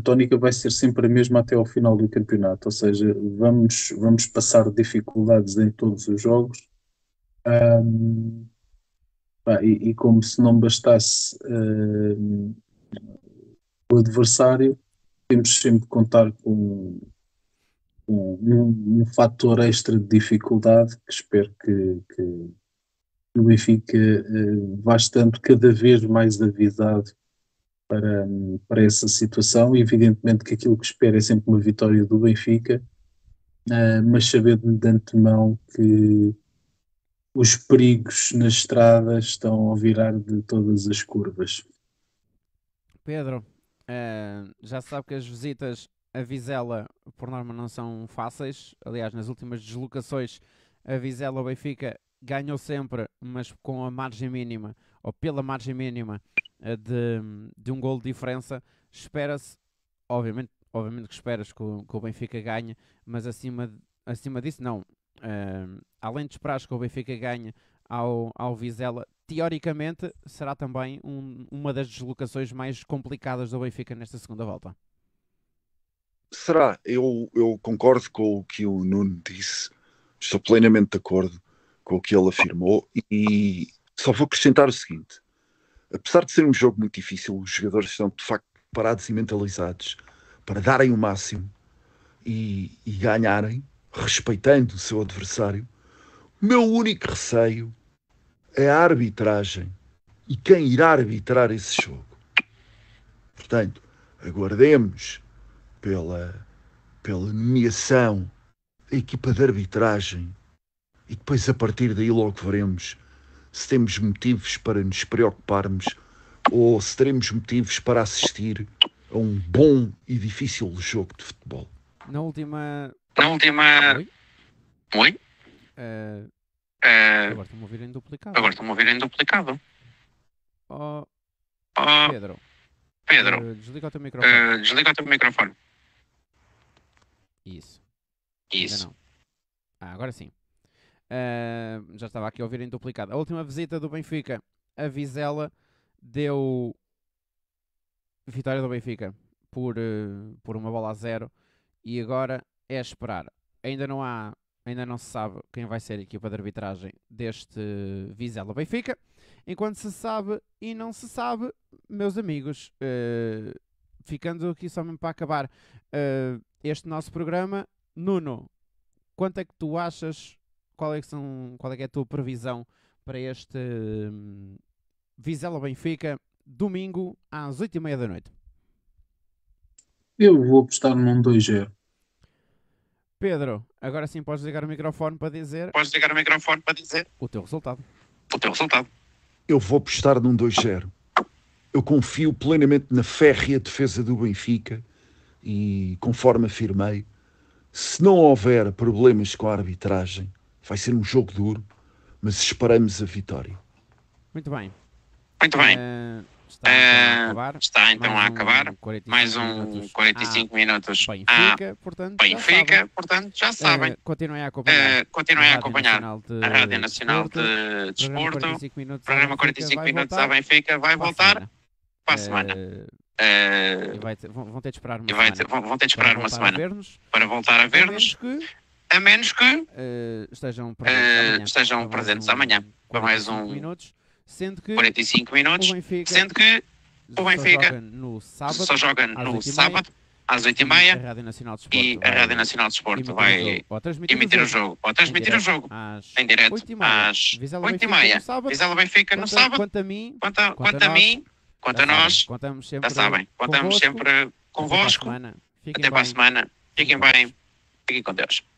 tónica vai ser sempre a mesma até ao final do campeonato, ou seja, vamos passar dificuldades em todos os jogos. E como se não bastasse o adversário, temos sempre que contar com um fator extra de dificuldade que espero que o Benfica vá estando cada vez mais avisado para essa situação. Evidentemente que aquilo que espero é sempre uma vitória do Benfica, mas sabendo de antemão que os perigos na estrada estão a virar de todas as curvas. Pedro, já sabe que as visitas a Vizela, por norma, não são fáceis. Aliás, nas últimas deslocações, a Vizela ao Benfica ganhou sempre, mas com a margem mínima, ou pela margem mínima, de um golo de diferença. Espera-se, obviamente que esperas que o Benfica ganhe, mas acima disso, não. Além de esperares que o Benfica ganhe, ao Vizela. Teoricamente, será também uma das deslocações mais complicadas do Benfica nesta segunda volta. Será? Eu concordo com o que o Nuno disse, estou plenamente de acordo com o que ele afirmou e só vou acrescentar o seguinte: apesar de ser um jogo muito difícil, os jogadores estão de facto preparados e mentalizados para darem o máximo e ganharem, respeitando o seu adversário. O meu único receio é a arbitragem e quem irá arbitrar esse jogo. Portanto, aguardemos pela nomeação da equipa de arbitragem e depois a partir daí logo veremos se temos motivos para nos preocuparmos ou se teremos motivos para assistir a um bom e difícil jogo de futebol. Na última... Oi? Agora estou-me a ouvir em duplicado. Oh, Pedro. Desliga o teu microfone. Isso. Ainda não. Agora sim. Já estava aqui a ouvir em duplicado. A última visita do Benfica a Vizela deu vitória do Benfica por 1-0 e agora é esperar. Ainda não se sabe quem vai ser a equipa de arbitragem deste Vizela Benfica. Enquanto se sabe e não se sabe, meus amigos, ficando aqui só mesmo para acabar este nosso programa, Nuno, quanto é que tu achas, qual é que é a tua previsão para este Vizela Benfica, domingo às 8h30 da noite? Eu vou apostar num 2-0. Pedro, agora sim podes ligar o microfone para dizer o teu resultado. Eu vou apostar num 2-0. Eu confio plenamente na férrea defesa do Benfica e, conforme afirmei, se não houver problemas com a arbitragem, vai ser um jogo duro, mas esperamos a vitória. Muito bem. Está então a acabar mais um 45 minutos Benfica, portanto já sabem. Continuem a acompanhar a Rádio Nacional de Desporto. Programa 45 minutos à Benfica vai voltar para a semana. Vão ter de esperar uma semana para voltar a ver-nos, a menos que estejam presentes amanhã para mais um minutos. Sendo que 45 minutos, sendo que o Benfica só joga no sábado às 8h30 e a Rádio Nacional de Desporto vai emitir o jogo, ou transmitir o jogo em direto às 8h30. Vizela Benfica no sábado. Quanto a nós, já sabem, contamos sempre convosco. Até para a semana. Fiquem bem, fiquem com Deus.